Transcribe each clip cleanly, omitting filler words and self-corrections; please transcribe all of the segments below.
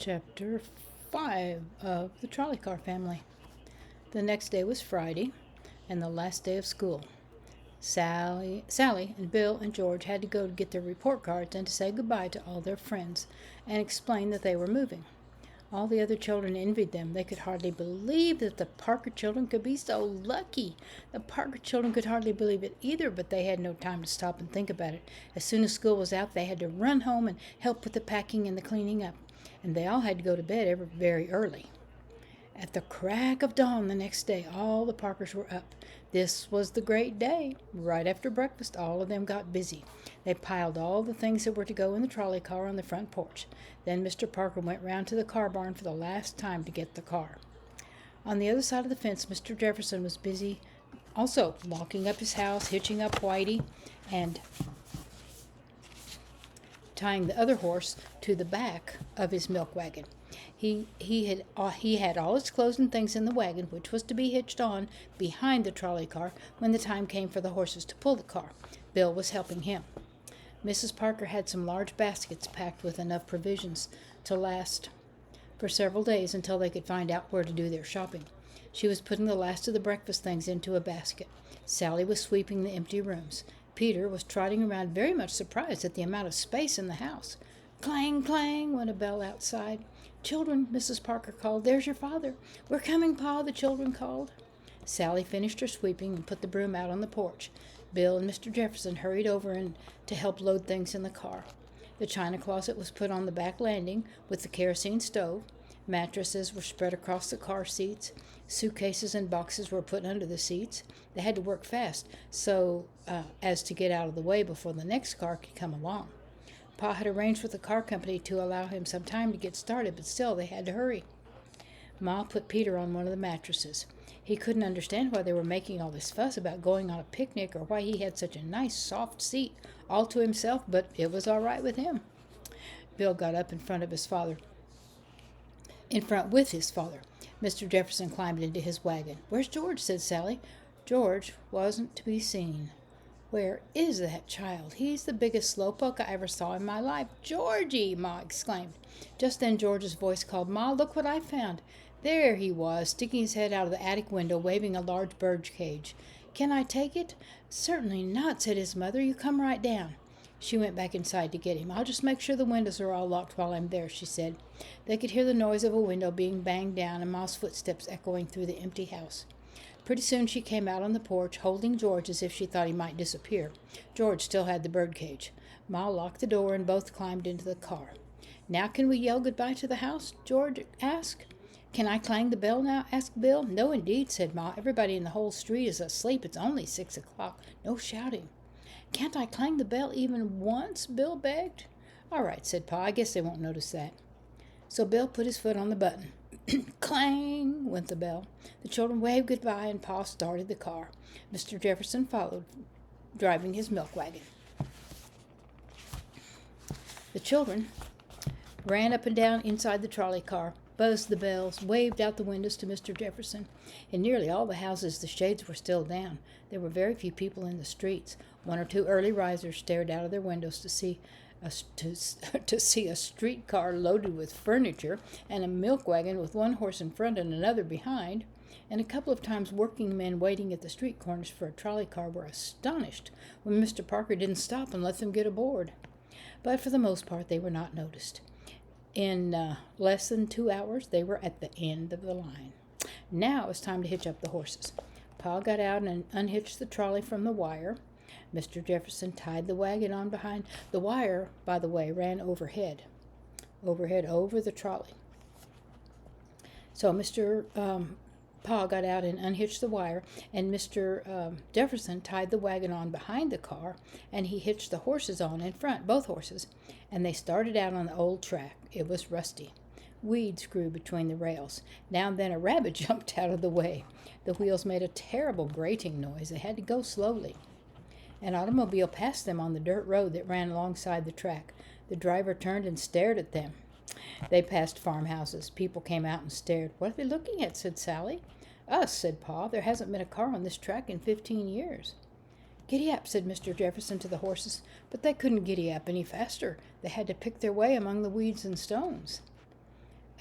Chapter 5 of the Trolley Car Family. The next day was Friday, and the last day of school. Sally and Bill and George had to go to get their report cards and to say goodbye to all their friends and explain that they were moving. All the other children envied them. They could hardly believe that the Parker children could be so lucky. The Parker children could hardly believe it either, but they had no time to stop and think about it. As soon as school was out, they had to run home and help with the packing and the cleaning up, and they all had to go to bed very early. At the crack of dawn the next day, all the Parkers were up. This was the great day. Right after breakfast, all of them got busy. They piled all the things that were to go in the trolley car on the front porch. Then Mr. Parker went round to the car barn for the last time to get the car. On the other side of the fence, Mr. Jefferson was busy also locking up his house, hitching up Whitey, and tying the other horse to the back of his milk wagon. He had all his clothes and things in the wagon, which was to be hitched on behind the trolley car when the time came for the horses to pull the car. Bill was helping him. Mrs. Parker had some large baskets packed with enough provisions to last for several days until they could find out where to do their shopping. She was putting the last of the breakfast things into a basket. Sally was sweeping the empty rooms. Peter was trotting around very much surprised at the amount of space in the house. Clang, clang, went a bell outside. Children, Mrs. Parker called. There's your father. We're coming, Pa, the children called. Sally finished her sweeping and put the broom out on the porch. Bill and Mr. Jefferson hurried over and to help load things in the car. The china closet was put on the back landing with the kerosene stove. Mattresses were spread across the car seats. Suitcases and boxes were put under the seats. They had to work fast so as to get out of the way before the next car could come along. Pa had arranged with the car company to allow him some time to get started, but still they had to hurry. Ma put Peter on one of the mattresses. He couldn't understand why they were making all this fuss about going on a picnic or why he had such a nice soft seat all to himself, but it was all right with him. Bill got up in front with his father. Mr. Jefferson climbed into his wagon. Where's George? Said Sally. George wasn't to be seen. Where is that child? He's the biggest slowpoke I ever saw in my life. Georgie! Ma exclaimed. Just then George's voice called, Ma, look what I found. There he was, sticking his head out of the attic window, waving a large bird cage. Can I take it? Certainly not, said his mother. You come right down. She went back inside to get him. I'll just make sure the windows are all locked while I'm there, she said. They could hear the noise of a window being banged down and Ma's footsteps echoing through the empty house. Pretty soon she came out on the porch, holding George as if she thought he might disappear. George still had the birdcage. Ma locked the door and both climbed into the car. Now can we yell goodbye to the house? George asked. Can I clang the bell now? Asked Bill. No, indeed, said Ma. Everybody in the whole street is asleep. It's only 6 o'clock. No shouting. Can't I clang the bell even once? Bill begged. All right, said Pa. I guess they won't notice that. So Bill put his foot on the button. Clang went the bell. The children waved goodbye and Pa started the car. Mr. Jefferson followed, driving his milk wagon. The children ran up and down inside the trolley car, buzzed the bells, waved out the windows to Mr. Jefferson. In nearly all the houses, the shades were still down. There were very few people in the streets. One or two early risers stared out of their windows to see a streetcar loaded with furniture and a milk wagon with one horse in front and another behind, and a couple of times working men waiting at the street corners for a trolley car were astonished when Mr. Parker didn't stop and let them get aboard. But for the most part they were not noticed. In less than 2 hours they were at the end of the line. Now it was time to hitch up the horses. Pa got out and unhitched the trolley from the wire. Mr. Jefferson tied the wagon on behind. The wire, by the way, ran overhead over the trolley. So Mr. Pa got out and unhitched the wire, and Mr. Jefferson tied the wagon on behind the car, and he hitched the horses on in front, both horses, and they started out on the old track. It was rusty. Weeds grew between the rails. Now and then a rabbit jumped out of the way. The wheels made a terrible grating noise. They had to go slowly. An automobile passed them on the dirt road that ran alongside the track. The driver turned and stared at them. They passed farmhouses. People came out and stared. What are they looking at? Said Sally. Us, said Pa. There hasn't been a car on this track in 15 years. Giddy up, said Mr. Jefferson to the horses, but they couldn't giddy up any faster. They had to pick their way among the weeds and stones.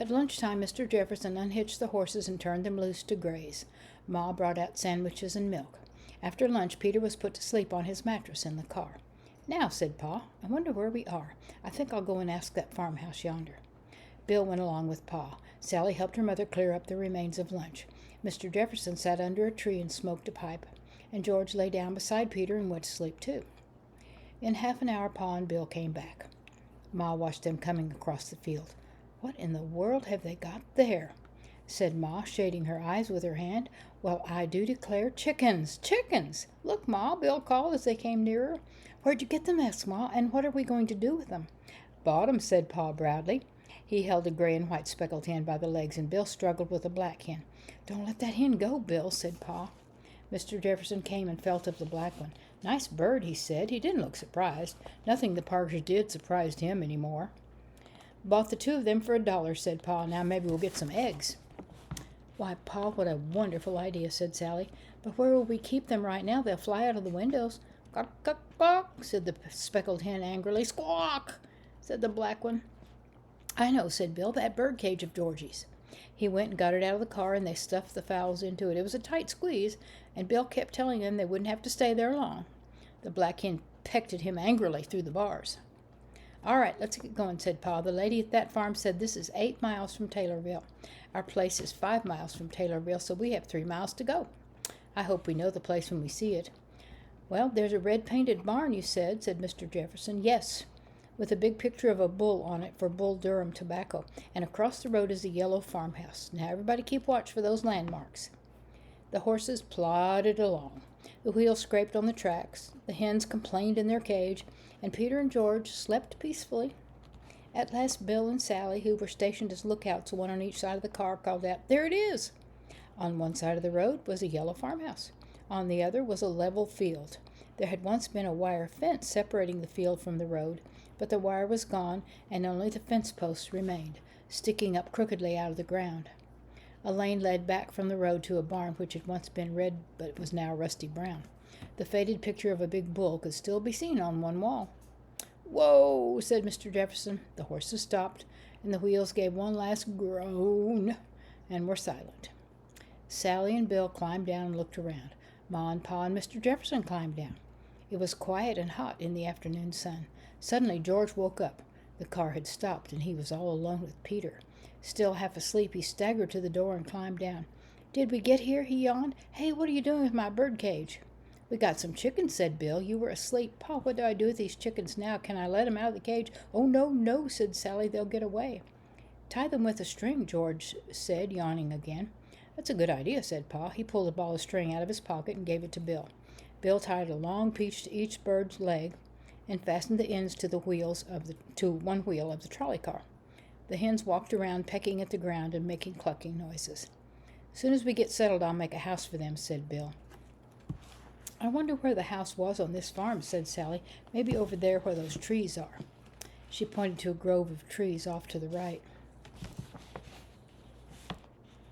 At lunchtime, Mr. Jefferson unhitched the horses and turned them loose to graze. Ma brought out sandwiches and milk. After lunch, Peter was put to sleep on his mattress in the car. "Now," said Pa, "I wonder where we are. I think I'll go and ask that farmhouse yonder." Bill went along with Pa. Sally helped her mother clear up the remains of lunch. Mr. Jefferson sat under a tree and smoked a pipe, and George lay down beside Peter and went to sleep too. In half an hour, Pa and Bill came back. Ma watched them coming across the field. "What in the world have they got there?" said Ma, shading her eyes with her hand. "Well, I do declare, chickens! Chickens! Look, Ma," Bill called as they came nearer. "Where'd you get them?" asked Ma, "and what are we going to do with them?" "Bought 'em," said Pa proudly. He held a gray and white speckled hen by the legs, and Bill struggled with a black hen. "Don't let that hen go, Bill," said Pa. Mr. Jefferson came and felt of the black one. "Nice bird," he said. He didn't look surprised. Nothing the Parkers did surprised him any more. "Bought the two of them for $1, said Pa. "Now maybe we'll get some eggs." "Why, Pa, what a wonderful idea," said Sally. "But where will we keep them right now? They'll fly out of the windows." "Cluck, cluck, cluck," said the speckled hen angrily. "Squawk," said the black one. "I know," said Bill, "that bird cage of Georgie's." He went and got it out of the car, and they stuffed the fowls into it. It was a tight squeeze, and Bill kept telling them they wouldn't have to stay there long. The black hen pecked at him angrily through the bars. "All right, let's get going," said Pa. "The lady at that farm said this is 8 miles from Taylorville. Our place is 5 miles from Taylorville, so we have 3 miles to go. I hope we know the place when we see it." "Well, there's a red-painted barn, you said," Mr. Jefferson. "Yes, with a big picture of a bull on it for Bull Durham tobacco, and across the road is a yellow farmhouse. Now everybody keep watch for those landmarks." The horses plodded along. The wheels scraped on the tracks, the hens complained in their cage, and Peter and George slept peacefully. At last Bill and Sally, who were stationed as lookouts, one on each side of the car, called out, "There it is!" On one side of the road was a yellow farmhouse. On the other was a level field. There had once been a wire fence separating the field from the road, but the wire was gone, and only the fence posts remained, sticking up crookedly out of the ground. A lane led back from the road to a barn which had once been red but was now rusty brown. The faded picture of a big bull could still be seen on one wall. "Whoa," said Mr. Jefferson. The horses stopped, and the wheels gave one last groan and were silent. Sally and Bill climbed down and looked around. Ma and Pa and Mr. Jefferson climbed down. It was quiet and hot in the afternoon sun. Suddenly George woke up. The car had stopped, and he was all alone with Peter. Still half asleep, he staggered to the door and climbed down. "Did we get here?" he yawned. "Hey, what are you doing with my bird cage?" "We got some chickens," said Bill. "You were asleep." "Pa, what do I do with these chickens now? Can I let them out of the cage?" "Oh, no, no," said Sally. "They'll get away." "Tie them with a string," George said, yawning again. "That's a good idea," said Pa. He pulled a ball of string out of his pocket and gave it to Bill. Bill tied a long piece to each bird's leg and fastened the ends to one wheel of the trolley car. The hens walked around, pecking at the ground and making clucking noises. "Soon as we get settled, I'll make a house for them," said Bill. "I wonder where the house was on this farm," said Sally. "Maybe over there where those trees are." She pointed to a grove of trees off to the right.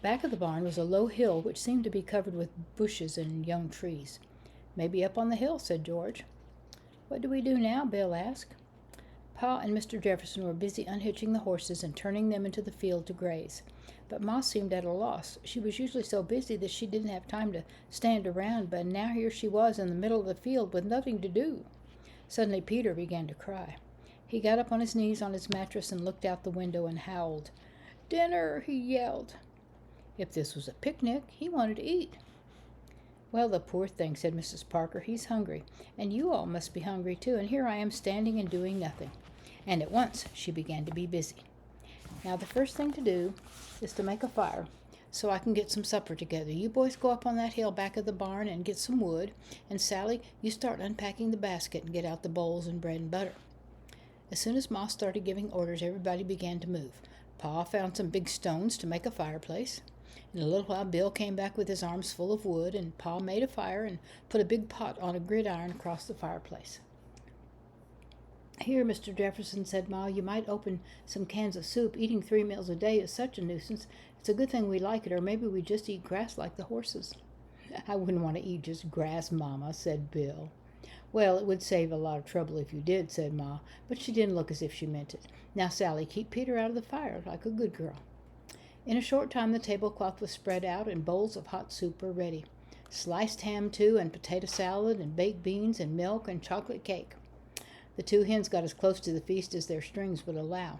Back of the barn was a low hill which seemed to be covered with bushes and young trees. "Maybe up on the hill," said George. "What do we do now?" Bill asked. Pa and Mr. Jefferson were busy unhitching the horses and turning them into the field to graze. But Ma seemed at a loss. She was usually so busy that she didn't have time to stand around, but now here she was in the middle of the field with nothing to do. Suddenly Peter began to cry. He got up on his knees on his mattress and looked out the window and howled. "Dinner!" he yelled. If this was a picnic, he wanted to eat. "Well, the poor thing," said Mrs. Parker. "He's hungry, and you all must be hungry too, and here I am standing and doing nothing." And at once she began to be busy. "Now the first thing to do is to make a fire, so I can get some supper together. You boys go up on that hill back of the barn and get some wood, and Sally, you start unpacking the basket and get out the bowls and bread and butter." As soon as Ma started giving orders, everybody began to move. Pa found some big stones to make a fireplace. In a little while, Bill came back with his arms full of wood, and Pa made a fire and put a big pot on a gridiron across the fireplace. "Here, Mr. Jefferson," said Ma, "you might open some cans of soup. Eating 3 meals a day is such a nuisance. It's a good thing we like it, or maybe we just eat grass like the horses." "I wouldn't want to eat just grass, Mama," said Bill. Well, it would save a lot of trouble if you did, said Ma, but she didn't look as if she meant it. Now, Sally, keep Peter out of the fire like a good girl. In a short time the tablecloth was spread out and bowls of hot soup were ready. Sliced ham, too, and potato salad, and baked beans, and milk, and chocolate cake. The two hens got as close to the feast as their strings would allow.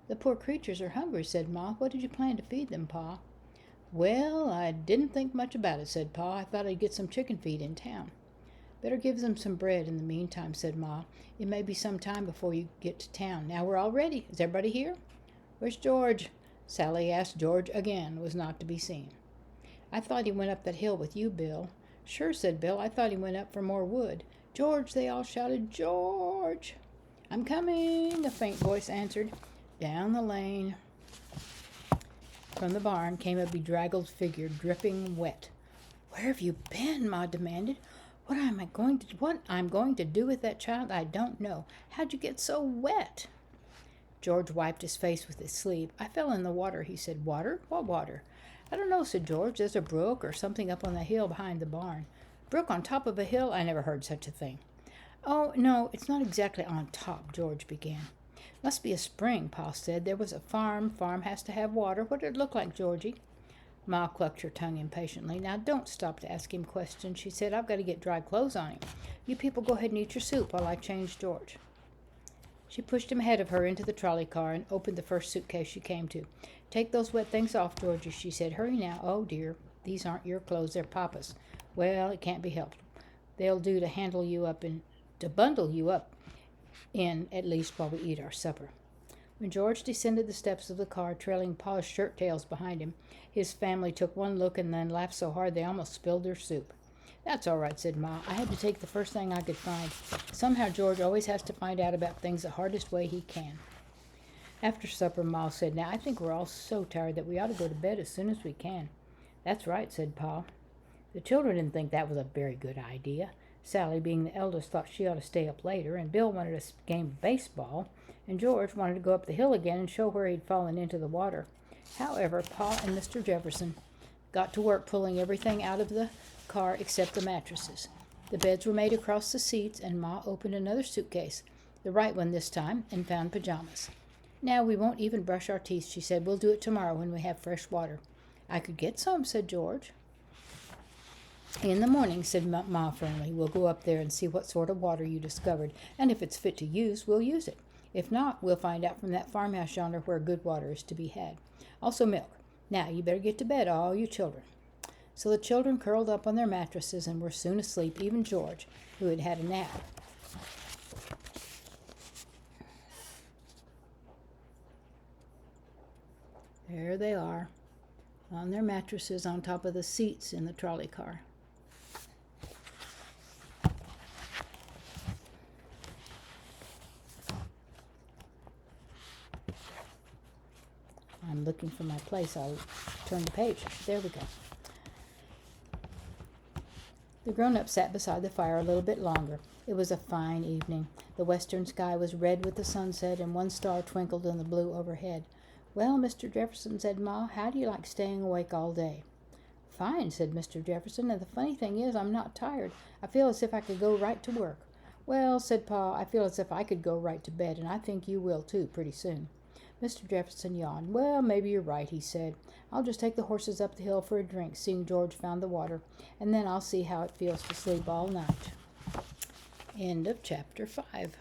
The poor creatures are hungry, said Ma. What did you plan to feed them, Pa? Well, I didn't think much about it, said Pa. I thought I'd get some chicken feed in town. Better give them some bread in the meantime, said Ma. It may be some time before you get to town. Now we're all ready. Is everybody here? Where's George? Sally asked. George again was not to be seen. I thought he went up that hill with you, Bill. Sure, said Bill. I thought he went up for more wood. George, they all shouted. George! I'm coming, a faint voice answered. Down the lane. From the barn came a bedraggled figure, dripping wet. Where have you been? Ma demanded. What I'm going to do with that child, I don't know. How'd you get so wet? George wiped his face with his sleeve. I fell in the water, he said. Water? What water? I don't know, said George. There's a brook or something up on the hill behind the barn. Brook on top of a hill? I never heard such a thing. Oh, no, it's not exactly on top, George began. Must be a spring, Pa said. There was a farm. Farm has to have water. What did it look like, Georgie? Ma clucked her tongue impatiently. Now, don't stop to ask him questions, she said. I've got to get dry clothes on him. You people go ahead and eat your soup while I change George. She pushed him ahead of her into the trolley car and opened the first suitcase she came to. Take those wet things off, Georgie, she said. Hurry now. Oh, dear, these aren't your clothes. They're Papa's. Well, it can't be helped. They'll do to handle you up and to bundle you up in, at least while we eat our supper. When George descended the steps of the car, trailing Pa's shirt tails behind him, his family took one look and then laughed so hard they almost spilled their soup. That's all right, said Ma. I had to take the first thing I could find. Somehow George always has to find out about things the hardest way he can. After supper, Ma said, Now, I think we're all so tired that we ought to go to bed as soon as we can. That's right, said Pa. The children didn't think that was a very good idea. Sally, being the eldest, thought she ought to stay up later, and Bill wanted a game of baseball, and George wanted to go up the hill again and show where he'd fallen into the water. However, Pa and Mr. Jefferson got to work pulling everything out of the car except the mattresses. The beds were made across the seats, and Ma opened another suitcase, the right one this time, and found pajamas. Now we won't even brush our teeth, she said. We'll do it tomorrow when we have fresh water. I could get some, said George. In the morning, said Ma firmly, we'll go up there and see what sort of water you discovered, and if it's fit to use, we'll use it. If not, we'll find out from that farmhouse yonder where good water is to be had. Also milk. Now, you better get to bed, all you children. So the children curled up on their mattresses and were soon asleep, even George, who had had a nap. There they are, on their mattresses on top of the seats in the trolley car. I'm looking for my place. I'll turn the page. There we go. The grown-up sat beside the fire a little bit longer. It was a fine evening. The western sky was red with the sunset, and one star twinkled in the blue overhead. Well, Mr. Jefferson, said Ma, how do you like staying awake all day? Fine, said Mr. Jefferson, and the funny thing is I'm not tired. I feel as if I could go right to work. Well, said Pa, I feel as if I could go right to bed, and I think you will too, pretty soon. Mr. Jefferson yawned. Well, maybe you're right, he said. I'll just take the horses up the hill for a drink, seeing George found the water, and then I'll see how it feels to sleep all night. End of chapter 5.